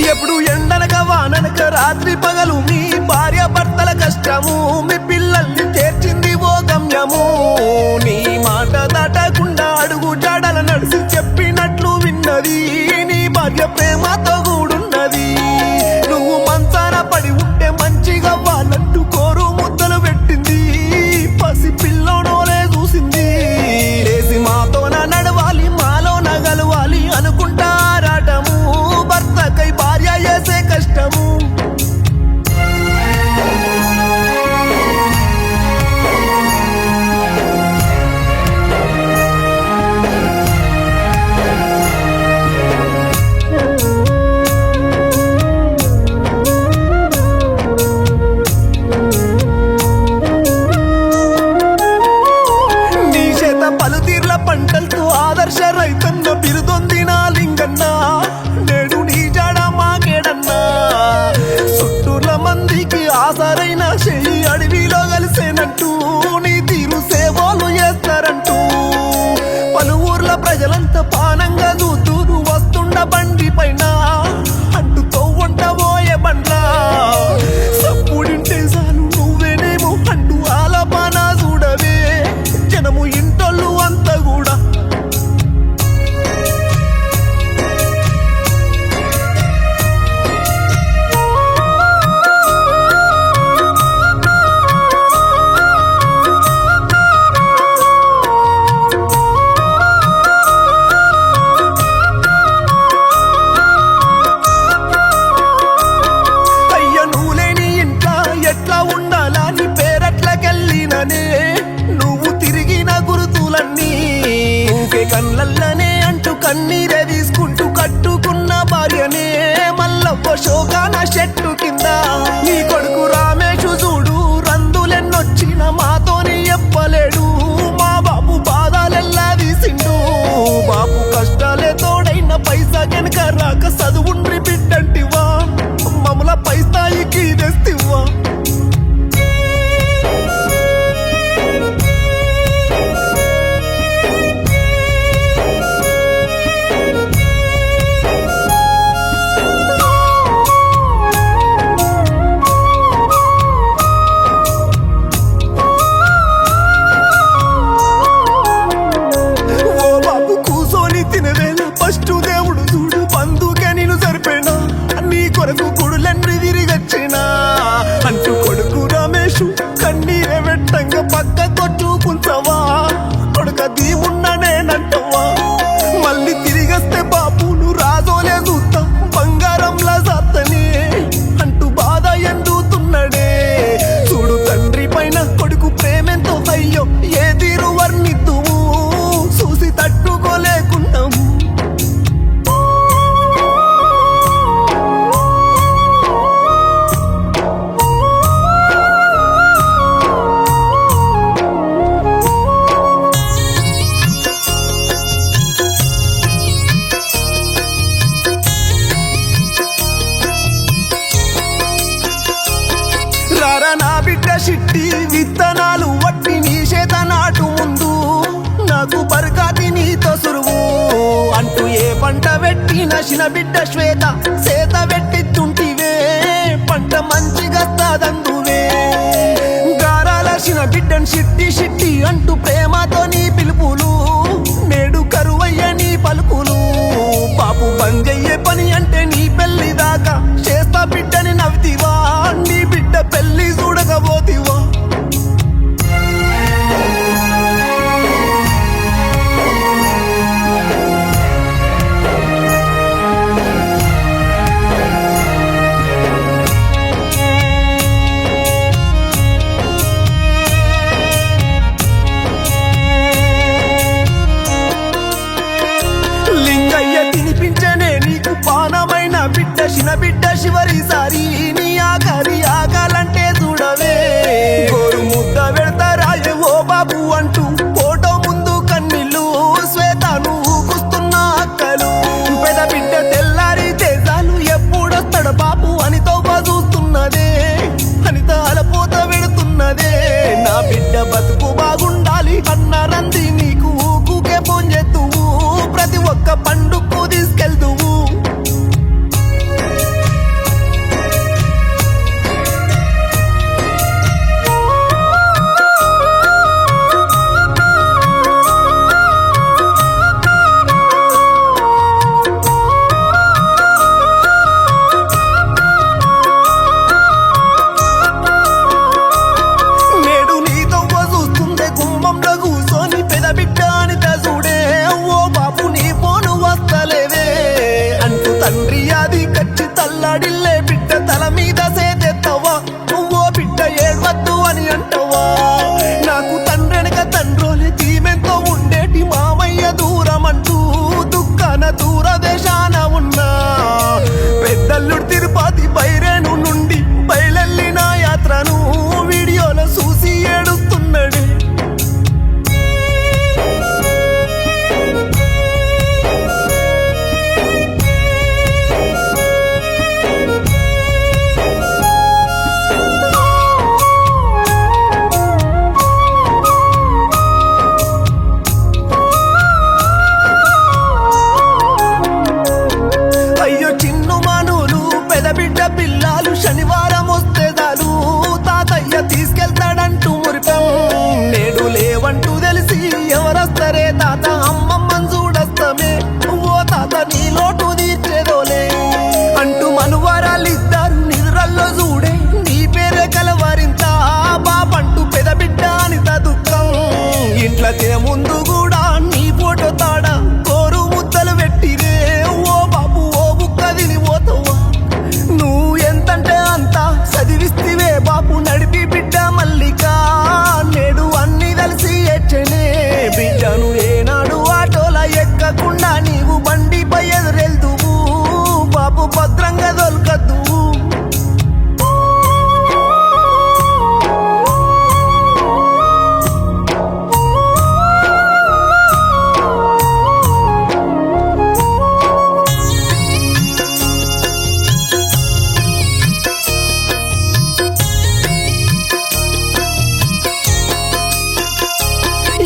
ఎప్పుడు ఎండనక వాననక రాత్రి పగలు మీ భార్య భర్తల కష్టము మీ పిల్లల్ని చేర్చింది ఓ గమ్యము నీ మాట దాటకుండా అడుగు జాడల నడిసి చెప్పినట్లు విన్నది నీ భార్య ప్రేమతో కూడున్నది నువ్వు మంచాన పడి ఉంటే మంచిగా వాళ్ళంటూ కోరు ముద్దలు పెట్టింది పసి పిల్లోనోలే చూసింది లేసి మాతోన నడవాలి మాలో నగలవాలి అనుకుంటారాటము భర్తకై భార్య చేసే కష్టము పలుతీర్ల పంటలతో ఆదర్శ రైతన్న బిరుదొందిన లింగన్న నేడు నీ జాడ మాకేడన్నా చుట్టూర్ల మందికి ఆసరైన చెయ్యి అడవిలో కలిసేనట్టు నీ తీరు సేవలు చేస్తారంటూ పలు ఊర్ల ప్రజలంతా పానంగా చూతూరు వస్తుండ బండి పైన అంటుతో ఉండబోయే బండ్ల సప్పుడింటే చాలు నువ్వేనేమో అంటూ ఆలపాన చూడవే జనము ఇంటోళ్ళు అంతా కూడా అయ్య నువ్వు లేని ఇంట్లో ఎట్లా ఉండాలా నీ పేరట్లకెళ్ళిననే నువ్వు తిరిగిన గురుతులన్నీ ఊకే కళ్ళల్లనే అంటూ కన్నీరే తీసుకుంటూ కట్టుకున్న భార్యనే మల్లవ్వ శోకాన చెట్టు కింద నీ కొడుకు రామేషు చూడు రందులెన్నొచ్చిన మాతోని చెప్పలేడు మా బాబు బాధలెల్లా తీసిండు బాబు కష్టాలే తోడైన పైసా వెనక రాక చదువుండ్రి బిడ్డంటివా మమ్మల పై స్థాయికి తెస్తివ్వా ఫస్ట్ దేవుడు చూడు బంధుకే నేను సరిపోయినా నీ కొరకు గుడులెన్రి తిరిగొచ్చినా అంటూ కొడుకు రమేషు కన్నీరే వెట్టంగా పక్క కొట్టుకుంటావా కొడుక దీమున్ననేనంటవా మళ్ళీ తిరిగొస్తే బాపును రాజోలే చూస్తా బంగారంలా సాత్తనే అంటూ బాధ ఎందుతున్నాడే చూడు తండ్రి పైన కొడుకు ప్రేమెంతో అయ్యో ఏ తీరు వర్ణిద్దువు చూసి తట్టుకోలేకున్నాము నా బిడ్డ చిట్టి విత్తనాలు వట్టి నీ చేత నాటు ముందు నాకు బరకాతి నీతో సురువు అంటూ ఏ పంట పెట్టి నసిన బిడ్డ శ్వేత చేత పెట్టితుంటివే పంట మంచిగా దందువే గారాలసిన బిడ్డను చిట్టి చిట్టి అంటూ ప్రేమతో నీ పిలుపులు నేడు కరువయ్య నీ పలుకులు పాపు బంజయ్యే పని అంటే నీ పెళ్లి దాకా చేస్తా బిడ్డని నవ్వుతీవా నీ బిడ్డ పెళ్లి చూడకపోతీవా తినిపించనే నీకు పానమైన బిడ్డ చిన్న బిడ్డ చివరిసారి నీ ఆఖరి ఆగాలంటే చూడవే గోరు ముద్ద పెడతారా ఓ బాబు అంటూ ఫోటో ముందు కన్నీళ్ళు శ్వేతను కూస్తున్న అక్కలు పెద్ద బిడ్డ తెల్లారి చేసాలు ఎప్పుడొస్తాడు బాబు అనితో చూస్తున్నదే అనిత అలపోత పెడుతున్నదే నా బిడ్డ బతుకు బాగుండాలి అన్న రంది నీకు ఊకుకే ఫోన్ చేతువు ప్రతి ఒక్క పండుగకు తీసుకెళ్తువు మల్లె బిడ్డ తల మీద సేదెత్తవా నువ్వో బిడ్డ ఏడ్వద్దు అని అంటవా నాకు తండ్రెనక తండ్రోలే తీమెంతో ఉండేటి మామయ్య దూరం అంటూ దుఃఖాన దూరదేశాన ఉన్నా పెద్దల్లుడు తిరుపతి బైరేను నుండి బయలెళ్ళిన యాత్రను వీడియోలో చూసి ఏడుస్తున్నాడు అయ్యో చిన్ను మానులు పెదబిడ్డ పిల్లాలు శనివారం వస్తే చాలు తాతయ్య తీసుకెళ్తాడంటూ మురిపం నేడు లేవంటూ తెలిసి ఎవరొస్తరే తాత అమ్మమ్మని చూడస్తమే ఓ తాత నీ లోటు తీర్చేదోలే అంటూ మనువరాలిద్దరు నిద్రల్లో చూడే నీ పేరే కలవరింత బాబంటూ పెదబిడ్డ అనిత దుఃఖం ఇంట్లో తిన ముందు కూడా నీ ఫోటో తాడ కోరు ముద్దలు పెట్టిరే ఓ బాబు ఓ బుక్క తిని పోతావా నువ్వు ఎంతంటే అంత చదివిస్తివే బాబు నడిపి బిడ్డ మల్లిక నేడు అన్ని కలిసి ఎచ్చనే బిడ్డను ఏనాడు ఆటోల ఎక్కకుండా నీవు బండిపై ఎదురెళ్దువు బాబు భద్రంగా దొరకద్దు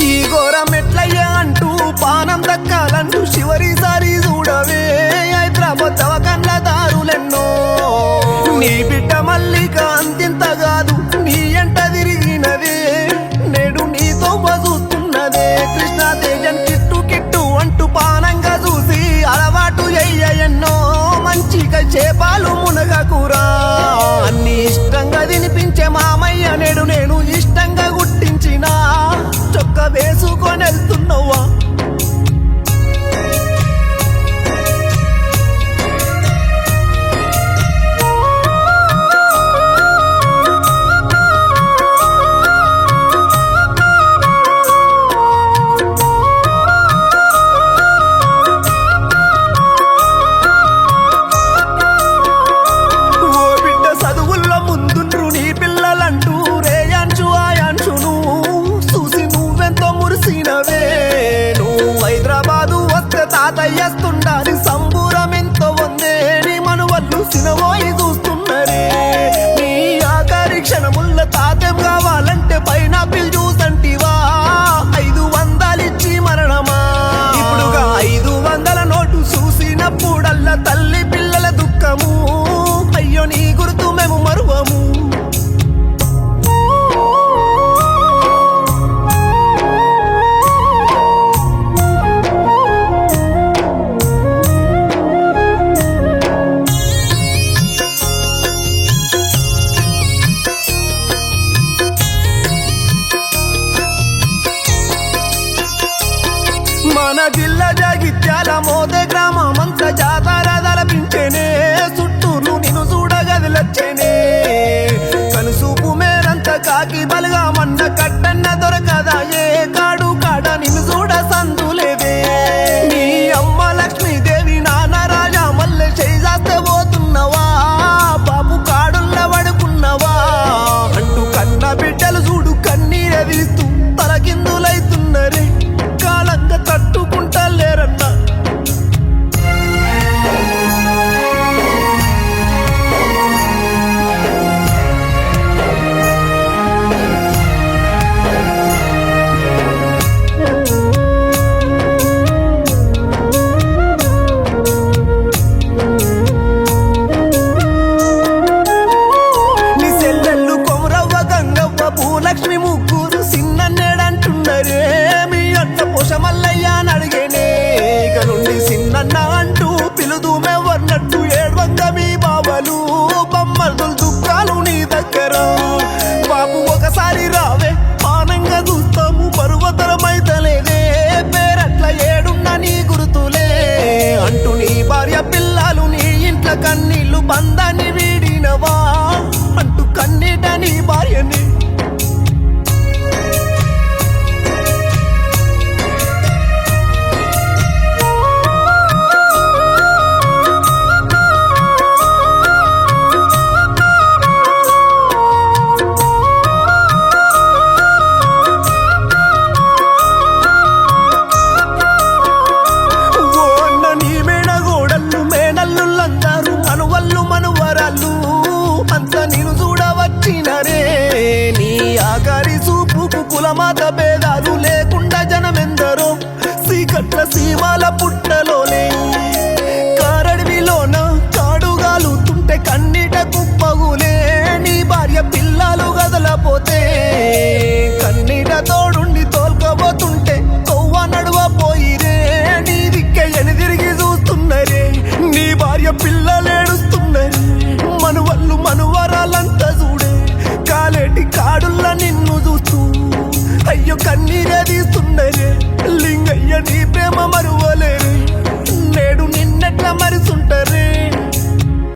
ఈ ఘోరం ఎట్లయ్యా అంటూ పానం దక్కాలంటూ చివరిసారి చూడవే హైదరాబాద్ దవకన్ల దారులెన్నో నీ బిడ్డ మల్లిక అంతింత కాదు నీ ఎంట తిరిగినదే నేడు నీతో చూస్తున్నదే కృష్ణ తేజన్ కిట్టు కిట్టు అంటూ పానంగా చూసి అలవాటు అయ్య ఎన్నో మంచిగా చేపాలు మునగకురా అన్ని ఇష్టంగా తినిపించే మామయ్య నేడు నేను ఇష్టంగా గుట్టించిన చొక్క వేసుకొని వెళ్తున్నావా ఓ బిడ్డ చదువుల్లో ముందుండ్రు నీ పిల్లలంటూ రేయాంచు ఆయాంచును చూసి నువ్వెంతో మురిసినవే నువ్వు హైదరాబాదు వస్తే తాతయ్యేస్తుండాలి సంబూరం ఎంతో వందే నీ మనువల్లు సినవోయి చూస్తున్నరే నీ ఆఖరి క్షణముల్ల తాతెం కావాలంటే పైనాపిల్ జ్యూస్ అంటివా 500 ఇచ్చి మరణమా ఇప్పుడుగా 500 నోటు చూసినప్పుడల్లా తల్లి పిల్లల దుఃఖము అయ్యో నీ గుర్తు మేము మరువము మన జిల్లా జగిత్యాల మోదే గ్రామమంత జాతర బంధాన్ని వీడినవా అంటూ కన్నీట నీ భార్యని కులమత భేదాలు లేకుండా జనమెందరో సీకట్ల సీమాల పుట్టి